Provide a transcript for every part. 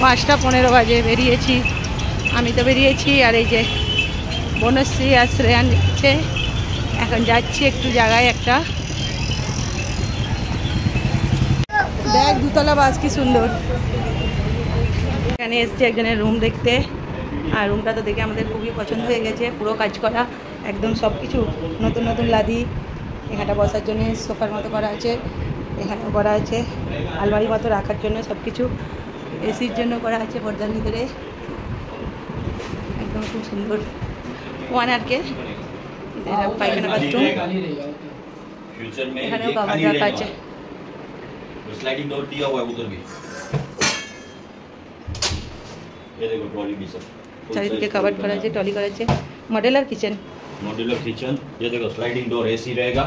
5টা 15 বাজে বেরিয়েছি, আমি তো বেরিয়েছি। আর এই যে বনশ্রী আর শ্রেয়ান যাচ্ছে। এখন যাচ্ছি একটু জায়গায় একটা, দেখ 2তলা বাস কি সুন্দর। এখানে এসছি একজনের রুম দেখতে, আর রুমটা তো দেখে আমাদের খুবই পছন্দ হয়ে গেছে। পুরো কাজ করা একদম সব কিছু নতুন নতুন লাদি, এখানটা বসার জন্য সোফার মতো করা আছে, এখানেও করা আছে আলমারি মতো রাখার জন্য, সব কিছু এসির জন্য করা আছে পর্দার ভিতরে, একদম খুব সুন্দর। 1 পায়খানা বাথরুম, এখানেও কাভার রাখা আছে। स्लाइडिंग डोर दिया हुआ है उधर भी, ये देखो ट्रॉली भी सब চারিদিকে কভার করা আছে, টলি করা আছে। মডেলার কিচেন, ये देखो स्लाइडिंग डोर एसी रहेगा,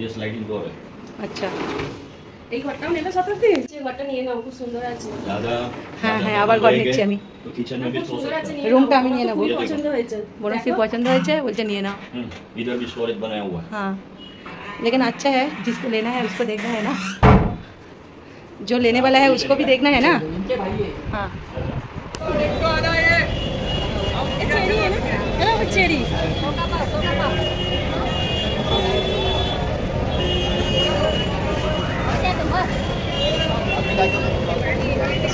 ये स्लाइडिंग डोर है। আচ্ছা এই ঘরটাও নেবে শতাব্দী, যে ঘরটা নিয়ে নাও খুব সুন্দর আছে। ज्यादा হ্যাঁ হ্যাঁ আবার ঘর নিচ্ছি আমি, तो किचन में भी सो सकते हैं। রুমটা আমি নিয়ে নেবো, পছন্দ হয়েছে, বনশ্রী পছন্দ হয়েছে, বলছে নিয়ে নাও। इधर भी स्टोरेज बनाया हुआ है। हाँ लेकिन अच्छा है, जिसको लेना है उसको देखना है ना, जो लेने वाला है उसको भी देखना है ना। हाँ চেরি है ना, वो চেরি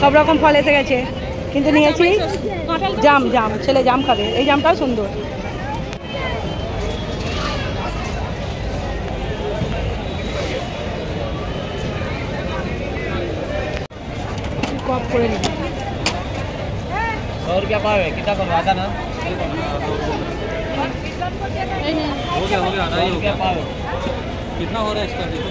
সব রকম ফল এসে গেছে, কিন্তু নিয়েছি জাম। জাম ছেলে জাম খাবে, এই জামটাও সুন্দর। कप করে নি 100 रुपया पाव है, कितना करवाता ना? हो गया आधा ही हो गया पाव। कितना हो रहा है इसका देखो।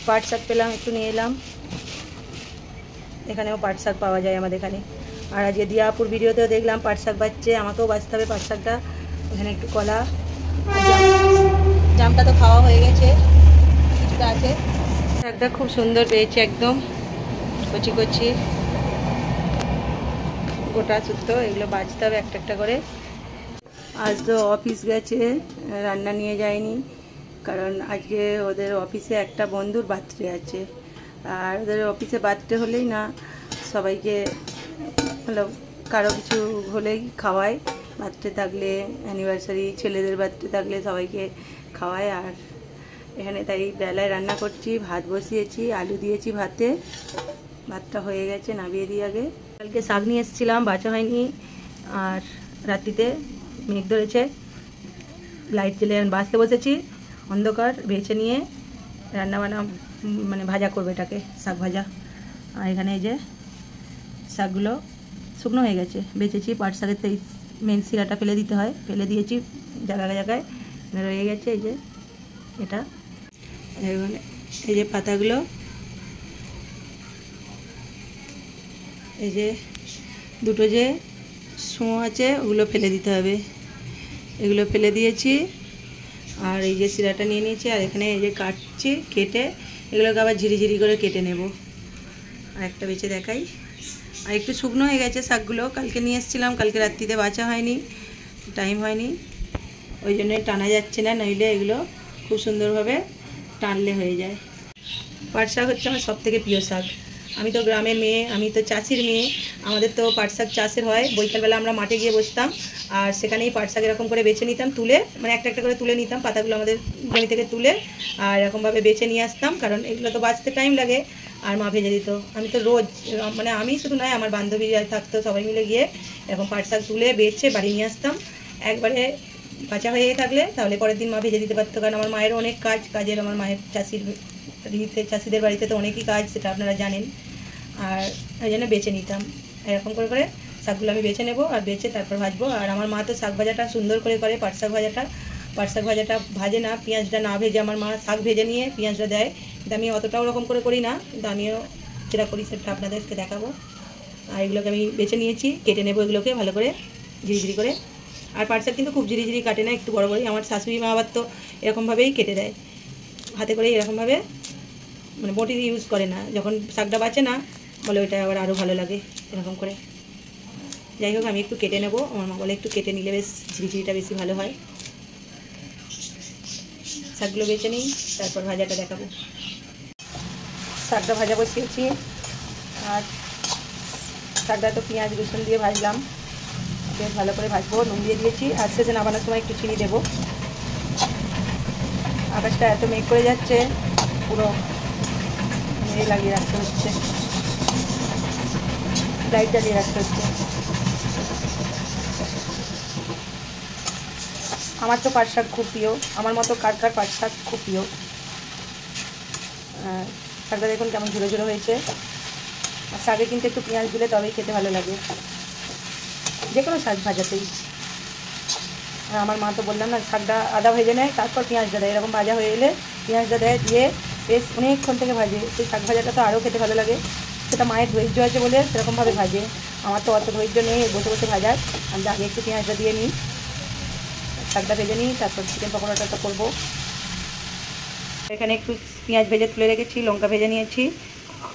পাট শাক পেলাম, একটু নিয়ে এলাম। এখানেও পাট শাক পাওয়া যায় আমাদের এখানে। আর আজকে দিয়াপুর ভিডিওতেও দেখলাম পাট শাক বাজছে, আমাকেও বাজতে হবে পাট শাকটা। এখানে একটু কলা, জামটা তো খাওয়া হয়ে গেছে, কিছুটা আছে। শাকটা খুব সুন্দর পেয়েছে, একদম কচি কচি গোটা সুতো, এগুলো বাজতে হবে একটা একটা করে। আজ তো অফিস গেছে, রান্না নিয়ে যায়নি, কারণ আজকে ওদের অফিসে একটা বন্ধুর বার্থডে আছে। আর ওদের অফিসে বার্থডে হলেই না সবাইকে, মতলব কারো কিছু হলেই খাওয়ায়, বার্থডে থাকলে, অ্যানিভার্সারি, ছেলেদের বার্থডে থাকলে সবাইকে খাওয়ায়। আর এখানে তাই বেলায় রান্না করছি, ভাত বসিয়েছি, আলু দিয়েছি ভাতে, ভাতটা হয়ে গেছে, নামিয়ে দিই আগে। কালকে শাক নিয়ে এসেছিলাম, বাছা হয়নি। আর রাত্রিতে মেঘ ধরেছে, লাইট জ্বেলে বাঁচতে বসেছি, অন্ধকার, বেছে নিয়ে রান্নাবান্না মানে ভাজা করবে, এটাকে শাক ভাজা। আর এখানে এই যে শাকগুলো শুকনো হয়ে গেছে, বেছেছি। পাট শাকের তো মেন শিরাটা ফেলে দিতে হয়, ফেলে দিয়েছি জায়গায় জায়গায়, রয়ে গেছে। এই যে এটা, এই যে পাতাগুলো, এই যে দুটো যে শোঁ আছে ওগুলো ফেলে দিতে হবে, এগুলো ফেলে দিয়েছি। আর এই যে শিরাটা নিয়ে নিয়েছি, আর এখানে এই যে কাটছি, কেটে এগুলোকে আবার ঝিরিঝিরি করে কেটে নেব। আর একটা বেছে দেখাই। আর একটু শুকনো হয়ে গেছে শাকগুলো, কালকে নিয়ে এসেছিলাম, কালকে রাত্রিতে বাছা হয়নি, টাইম হয়নি, ওই জন্য টানা যাচ্ছে না, নইলে এগুলো খুব সুন্দরভাবে টানলে হয়ে যায়। পাট শাক হচ্ছে আমার সবথেকে প্রিয় শাক। আমি তো গ্রামের মেয়ে, আমি তো চাষির মেয়ে, আমাদের তো পাট শাক চাষের হয়। বৈকালবেলা আমরা মাঠে গিয়ে বসতাম, আর সেখানেই পাট শাক এরকম করে বেছে নিতাম, তুলে মানে একটা একটা করে তুলে নিতাম, পাতাগুলো আমাদের জমি থেকে তুলে, আর এরকমভাবে বেছে নিয়ে আসতাম, কারণ এগুলো তো বাঁচতে টাইম লাগে। আর মা ভেজে দিত। আমি তো রোজ, মানে আমি শুধু নয়, আমার বান্ধবীরা থাকতো, সবাই মিলে গিয়ে এরকম পাট শাক তুলে বেছে বাড়ি নিয়ে আসতাম। একবারে বাঁচা হয়ে থাকলে তাহলে পরের দিন মা ভেজে দিতে পারতো, কারণ আমার মায়ের অনেক কাজের, আমার মায়ের চাষিদের বাড়িতে তো অনেকই কাজ, সেটা আপনারা জানেন। আর ওই জন্য বেছে নিতাম, এরকম করে করে শাকগুলো আমি বেছে নেব, আর বেছে তারপর ভাজবো। আর আমার মা তো শাক ভাজাটা সুন্দর করে করে, পাট শাক ভাজাটা ভাজে না, পেঁয়াজটা না ভেজে আমার মা শাক ভেজে নিয়ে পেঁয়াজটা দেয়, কিন্তু আমি অতটাও ওরকম করে করি না, কিন্তু আমিও যেটা করি সেটা আপনাদেরকে দেখাবো। আর এগুলোকে আমি বেছে নিয়েছি, কেটে নেবো এগুলোকে ভালো করে ঝিরিঝিরি করে। আর পাট শাক কিন্তু খুব ঝিরিঝিরি কাটে না, একটু বড় বড়ই। আমার শাশুড়ি মা আবার তো এরকমভাবেই কেটে দেয়, হাতে করে এরকমভাবে, মানে বটি ইউজ করে না। যখন শাকটা বাঁচে না বলে ওইটা আবার আরও ভালো লাগে এরকম করে। যাই হোক, আমি একটু কেটে নেব, আমার মা বলে একটু কেটে নিলে বেশ ঝিরিঝিরিটা বেশি ভালো হয়। শাকগুলো বেছে নিই, তারপর ভাজাটা দেখাবো। শাকটা ভাজা বসিয়েছি, আর শাকটা তো পেঁয়াজ রসুন দিয়ে ভাজলাম, বেশ ভালো করে ভাজবো। নুন দিয়ে দিয়েছি, আর শেষে নামানোর সময় একটু চিনি দেবো। আকাশটা এত মেঘ করে যাচ্ছে, পুরো লাগিয়ে রাখতে হচ্ছে, লাইট জ্বালিয়ে রাখতে হচ্ছে। আমার তো পাট শাক খুব প্রিয়, আমার মতো কার কার পাট শাক খুব প্রিয়। শাকটা দেখুন কেমন ঝুড়ো ঝুড়ো হয়েছে। আর শাকে কিন্তু একটু পেঁয়াজ দিলে তবেই খেতে ভালো লাগে, যে কোনো শাক ভাজাতেই। আর আমার মা তো বললাম না, শাকটা আদা ভেজে নেয়, তারপর পেঁয়াজটা দেয়। এরকম ভাজা হয়ে এলে পেঁয়াজটা দেয়, দিয়ে বেশ অনেকক্ষণ থেকে ভাজে। সেই শাক ভাজাটা তো আরও খেতে ভালো লাগে। সেটা মায়ের ধৈর্য আছে বলে সেরকমভাবে ভাজে, আমার তো অত ধৈর্য নেই বসে বসে ভাজার। আমি আগে একটু পেঁয়াজটা দিয়ে নিই, শাকটা ভেজে নিই, তারপর চিকেন পকোড়াটা করবো। এখানে একটু পেঁয়াজ ভেজে তুলে রেখেছি, লঙ্কা ভেজে নিয়েছি,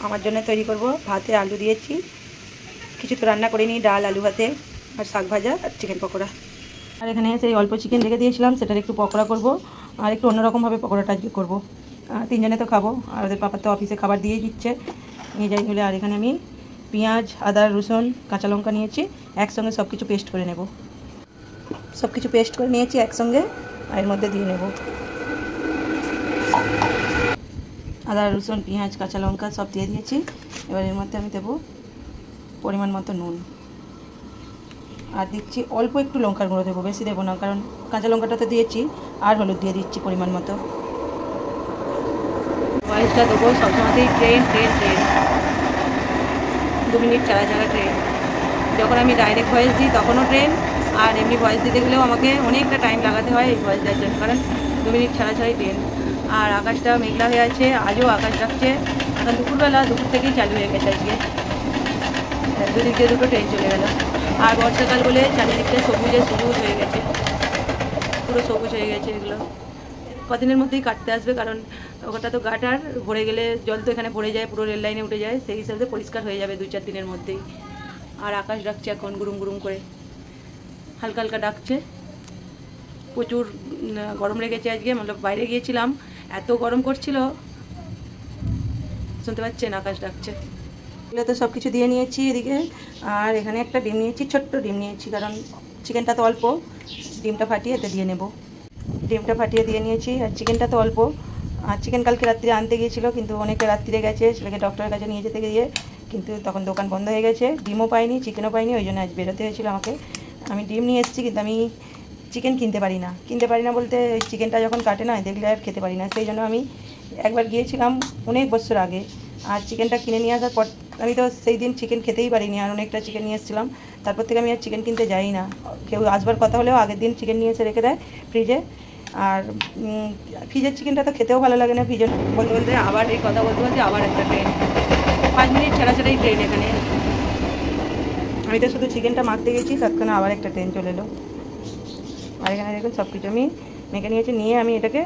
আমার জন্য তৈরি করব। ভাতে আলু দিয়েছি, কিছু তো রান্না করে নিই, ডাল আলু ভাতে, আর শাক ভাজা আর চিকেন পকোড়া। আর এখানে সেই অল্প চিকেন রেখে দিয়েছিলাম, সেটার একটু পকোড়া করব, আর একটু অন্যরকমভাবে পকোড়াটা আজকে করবো। তিনজনে তো খাবো, আর ওদের পাপা তো অফিসে খাবার দিয়েই দিচ্ছে, নিয়ে যাই বলে। আর এখানে আমি পেঁয়াজ, আদা, রসুন, কাঁচা লঙ্কা নিয়েছি, একসঙ্গে সব কিছু পেস্ট করে নেব। সব কিছু পেস্ট করে নিয়েছি একসঙ্গে, আর এর মধ্যে দিয়ে নেব আদা, রসুন, পেঁয়াজ, কাঁচা লঙ্কা সব দিয়ে দিয়েছি। এবার এর মধ্যে আমি দেবো পরিমাণ মতো নুন, আর দিচ্ছি অল্প একটু লঙ্কার গুঁড়ো দেবো, বেশি দেবো না, কারণ কাঁচা লঙ্কাটা তো দিয়েছি। আর হলুদ দিয়ে দিচ্ছি পরিমাণ মতো। ভয়েসটা দেবো সবসময়তেই ট্রেন ট্রেন ট্রেন, 2 মিনিট ছাড়া ছাড়া ট্রেন। যখন আমি ডাইরেক্ট ভয়েস দিই তখনও ট্রেন, আর এমনি ভয়েস দিতে গেলেও আমাকে অনেকটা টাইম লাগাতে হয় এই ভয়েস দেওয়ার জন্য, কারণ 2 মিনিট ছাড়া ছাড়াই ট্রেন। আর আকাশটা মেঘলা হয়ে আছে, আজও আকাশ ডাকছে। এখন দুপুরবেলা, দুপুর থেকেই চালু হয়ে গেছে আজকে, দুদিক দিয়ে দুটো ট্রেন চলে গেল। আর বর্ষাকাল বলে চারিদিকটা সবুজে সবুজ হয়ে গেছে, পুরো সবুজ হয়ে গেছে। এগুলো কদিনের মধ্যেই কাটতে আসবে, কারণ ওটা তো গাটার, ভরে গেলে জল তো এখানে ভরে যায়, পুরো রেল লাইনে উঠে যায়, সেই হিসাবে পরিষ্কার হয়ে যাবে 2-4 দিনের মধ্যেই। আর আকাশ ডাকছে এখন গুরুম গুরুম করে, হালকা হালকা ডাকছে। প্রচুর গরম লেগেছে আজকে, মানে বাইরে গিয়েছিলাম, এত গরম করছিল, শুনতে পাচ্ছেন আকাশ ডাকছে। এগুলো তো সব কিছু দিয়ে নিয়েছি এদিকে। আর এখানে একটা ডিম নিয়েছি, ছোট্ট ডিম নিয়েছি, কারণ চিকেনটা তো অল্প, ডিমটা ফাটিয়ে এতে দিয়ে নেব। ডিমটা ফাটিয়ে দিয়ে নিয়েছি, আর চিকেনটা তো অল্প। আর চিকেন কালকে রাত্রিরে আনতে গিয়েছিলো, কিন্তু অনেকে রাত্রিরে গেছে, সেটাকে ডক্টরের কাছে নিয়ে যেতে গিয়ে কিন্তু তখন দোকান বন্ধ হয়ে গেছে, ডিমও পাইনি, চিকেনও পাইনি, ওই জন্য আজ বেরোতে হয়েছিল আমাকে। আমি ডিম নিয়ে এসেছি, কিন্তু আমি চিকেন কিনতে পারি না বলতে চিকেনটা যখন কাটে না দেখলে আর খেতে পারি না। সেই জন্য আমি একবার গিয়েছিলাম অনেক বছর আগে, আর চিকেনটা কিনে নিয়ে আসার পর আমি তো সেই দিন চিকেন খেতেই পারিনি, আর অনেকটা চিকেন নিয়ে এসেছিলাম। তারপর থেকে আমি আর চিকেন কিনতে যাই না, কেউ আসবার কথা হলেও আগের দিন চিকেন নিয়ে এসে রেখে দেয় ফ্রিজে। আর ফ্রিজের চিকেনটা তো খেতেও ভালো লাগে না। ফ্রিজে বলতে বলতে আবার এই কথা বলতে বলতে আবার একটা ট্রেন, 5 মিনিট ছাড়া ছাড়াই ট্রেন এখানে। আমি তো শুধু চিকেনটা মাখতে গেছি, তৎক্ষণে আবার একটা ট্রেন চলে এলো। আর এখানে দেখুন সব কিছু আমি মেখে নিয়েছি, নিয়ে আমি এটাকে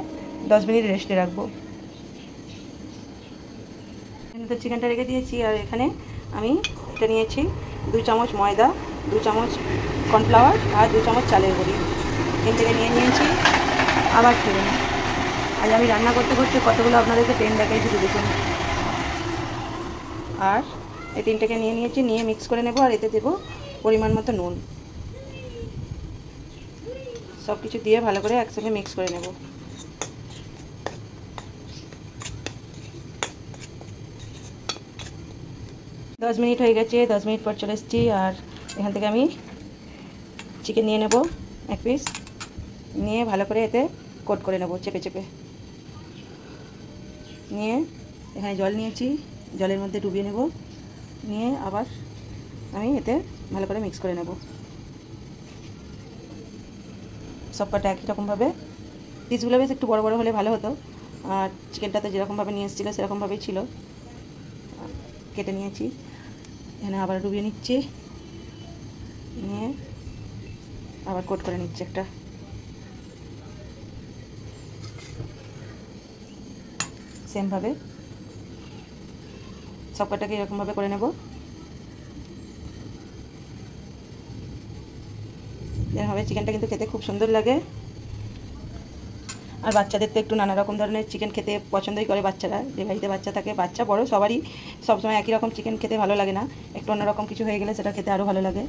10 মিনিট রেস্টে রাখবো। এখানে তো চিকেনটা রেখে দিয়েছি, আর এখানে আমি এটা নিয়েছি 2 চামচ ময়দা, 2 চামচ কর্নফ্লাওয়ার, আর 2 চামচ চালের গুঁড়ি। এখান থেকে নিয়ে নিয়েছি আবার ট্রেন। আজ আমি রান্না করতে করতে কতগুলো আপনাদেরকে ট্রেন দেখাইছি দেখুন। আর এই 3টাকে নিয়ে নিয়েছি, নিয়ে মিক্স করে নেব, আর এতে দেবো পরিমাণ মতো নুন। সব কিছু দিয়ে ভালো করে একসঙ্গে মিক্স করে নেব। দশ মিনিট হয়ে গেছে, 10 মিনিট পর চলে এসেছি। আর এখান থেকে আমি চিকেন নিয়ে নেব 1 পিস, নিয়ে ভালো করে এতে কোট করে নেব চেপে চেপে। নিয়ে এখানে জল নিয়েছি, জলের মধ্যে ডুবিয়ে নেব, নিয়ে আবার আমি এতে ভালো করে মিক্স করে নেব। সব কটা একই রকমভাবে, পিসগুলো বেশ একটু বড় বড় হলে ভালো হতো। আর চিকেনটা তো যেরকমভাবে নিয়ে এসেছিলো সেরকমভাবেই ছিল, কেটে নিয়েছি। এখানে আবার ডুবিয়ে নিচ্ছি, নিয়ে আবার কোট করে নিচ্ছি একটা। সেমভাবে সব কটাকে এরকমভাবে করে নেব। এরকমভাবে চিকেনটা কিন্তু খেতে খুব সুন্দর লাগে। আর বাচ্চাদের তো একটু নানা রকম ধরনের চিকেন খেতে পছন্দই করে বাচ্চারা, যে বাড়িতে বাচ্চা থাকে, বাচ্চা বড় সবারই সবসময় একই রকম চিকেন খেতে ভালো লাগে না, একটু অন্যরকম কিছু হয়ে গেলে সেটা খেতে আরও ভালো লাগে।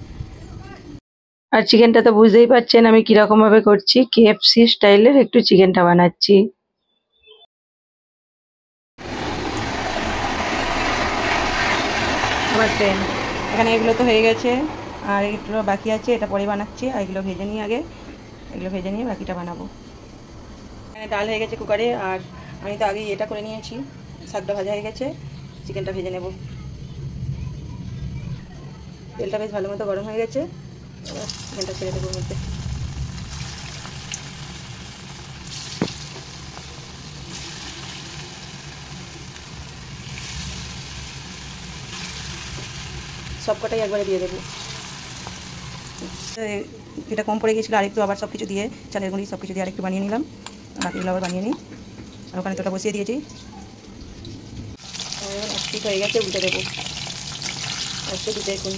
আর চিকেনটা তো বুঝতেই পারছেন আমি কীরকমভাবে করছি, KFC স্টাইলের একটু চিকেনটা বানাচ্ছি। আবার ট্রেন এখানে এগুলো তো হয়ে গেছে, আর এগুলো বাকি আছে, এটা পরে বানাচ্ছি। আর এগুলো ভেজে নিই আগে, এগুলো ভেজে নিয়ে বাকিটা বানাবো। এখানে ডাল হয়ে গেছে কুকারে, আর আমি তো আগেই এটা করে নিয়েছি, শাকটা ভাজা হয়ে গেছে, চিকেনটা ভেজে নেব। তেলটা বেশ ভালো মতো গরম হয়ে গেছে, এবার চিকেনটা ছেড়ে দেবো মধ্যে। সব কটাই একবারে দিয়ে দেবো। এটা কম পড়ে গেছিলো, আরেকটু আবার সব কিছু দিয়ে, চালের গুঁড়ি সব কিছু দিয়ে আরেকটু বানিয়ে নিলাম, বাকিগুলো আবার বানিয়ে নিই। আর ওখানে তোটা বসিয়ে দিয়েছি, ঠিক হয়ে গেছে, উল্টে দেবো। আজকে দেখুন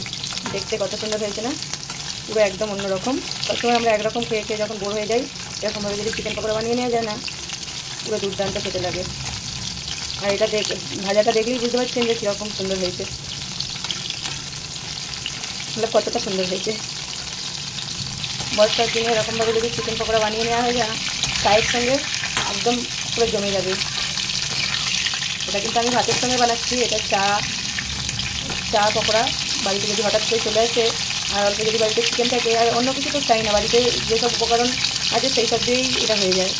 দেখতে কত সুন্দর হয়েছে না, পুরো একদম অন্যরকম। সবসময় আমরা একরকম খেয়ে খেয়ে যখন বোর হয়ে যাই, এরকমভাবে যদি চিকেন পকোড়া বানিয়ে নেওয়া যায় না, পুরো দুর্দান্ত খেতে লাগে। আর এটা ভাজাটা দেখলেই বুঝতে পারছেন যে কীরকম সুন্দর হয়েছে, मतलब কতটা সুন্দর হয়েছে। বর্ষার দিনে এরকমভাবে যদি চিকেন পকোড়া বানিয়ে নেওয়া হয় না, চায়ের সঙ্গে একদম পুরো জমে যাবে। এটা কিন্তু আমি ভাতের সঙ্গে বানাচ্ছি, এটা চা পকোড়া। বাড়িতে যদি হঠাৎ করে চলে আসে, আর অল্প যদি বাড়িতে চিকেন থাকে, আর অন্য কিছু তো চাই না, বাড়িতে যেসব উপকরণ আছে সেই সব দিয়েই এটা হয়ে যায়।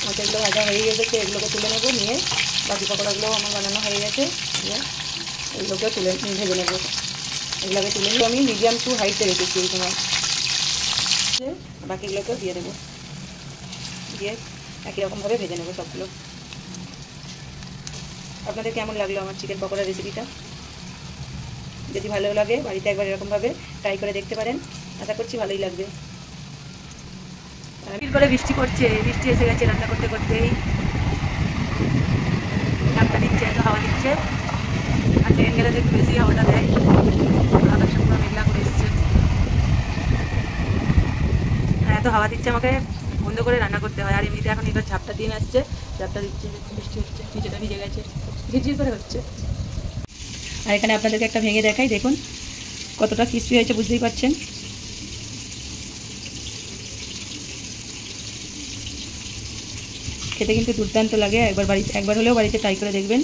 আমার এগুলো ভাজা হয়ে গেছে, এগুলোকে তুলে নেবো, নিয়ে বাকি পকোড়াগুলো আমার বানানো হয়ে গেছে, এগুলোকেও ভেজে নেবো। এগুলোকে তুলে নিয়ে আমি মিডিয়াম টু হাইটে রেখেছি এই সময়, বাকিগুলোকেও দিয়ে দেবো, দিয়ে একই রকমভাবে ভেজে নেবো সবগুলো। আপনাদের কেমন লাগলো আমার চিকেন পকোড়া রেসিপিটা? যদি ভালো লাগে বাড়িতে একবার এরকমভাবে ট্রাই করে দেখতে পারেন, আশা করছি ভালোই লাগবে। করে বৃষ্টি পড়ছে, বৃষ্টি এসে গেছে রান্না করতে করতেই, ঝাপটা দিচ্ছে, এত হাওয়া দিচ্ছে। আর ট্রেন গেলে একটু বেশি হাওয়াটা দেয়, আকাশে পুরো মেঘলা করে এসছে। হ্যাঁ, এত হাওয়া দিচ্ছে, আমাকে বন্ধ করে রান্না করতে হয়। আর এমনিতে এখন এবার ঝাপটা দিন আসছে, ঝাপটা দিচ্ছে, বৃষ্টি হচ্ছে, নিচেটা ভিজে গেছে, ঝিরঝির করে হচ্ছে। আর এখানে আপনাদেরকে একটা ভেঙে দেখাই, দেখুন কতটা ক্রিস্পি হয়েছে, বুঝতেই পারছেন। খেতে কিন্তু দুর্দান্ত লাগে, একবার হলেও বাড়িতে ট্রাই করে দেখবেন।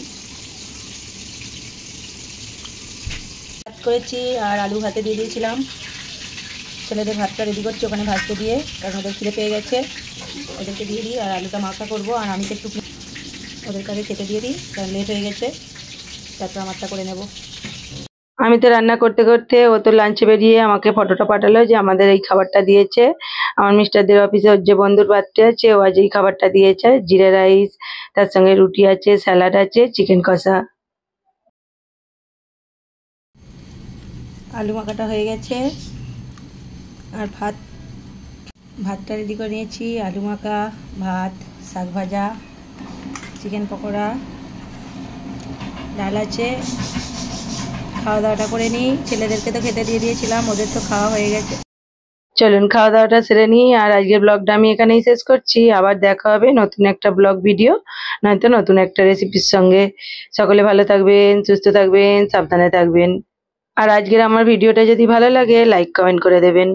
ভাত করেছি আর আলু ভাতে দিয়ে দিয়েছিলাম, ছেলেদের ভাতটা রেডি করছি ওখানে ভাজতে দিয়ে, কারণ ওদের খিদে পেয়ে গেছে, ওদেরকে দিয়ে দিই। আর আলুটা মাখা করবো, আর আমি তো একটু ওদের কাছে খেতে দিয়ে দিই, কারণ লেট হয়ে গেছে, তারপর আমারটা করে নেব। আমি তো রান্না করতে করতে ও তো লাঞ্চে বেরিয়ে আমাকে ফটোটা পাঠালো যে আমাদের এই খাবারটা দিয়েছে। আমার মিস্টারদের অফিসে ওর যে বন্ধুর বার্থডে আছে, ও আজ এই খাবারটা দিয়েছে, জিরা রাইস, তার সঙ্গে রুটি আছে, স্যালাড আছে, চিকেন কষা। আলু মাখাটা হয়ে গেছে, আর ভাতটা রেডি করে নিয়েছি, আলু মাখা, ভাত, শাক ভাজা, চিকেন পকোড়া, ডাল আছে। খাওয়া দাওয়াটা করে নিই, ছেলেদেরকে তো খেতে দিয়ে দিয়েছিলাম, ওদের তো খাওয়া হয়ে গেছে। চলুন খাওয়া দাওয়াটা সেরে নিই, আর আজকের ব্লগটা আমি এখানেই শেষ করছি। আবার দেখা হবে নতুন একটা ব্লগ ভিডিও, নয়তো নতুন একটা রেসিপির সঙ্গে। সকলে ভালো থাকবেন, সুস্থ থাকবেন, সাবধানে থাকবেন। আর আজকের আমার ভিডিওটা যদি ভালো লাগে লাইক কমেন্ট করে দেবেন।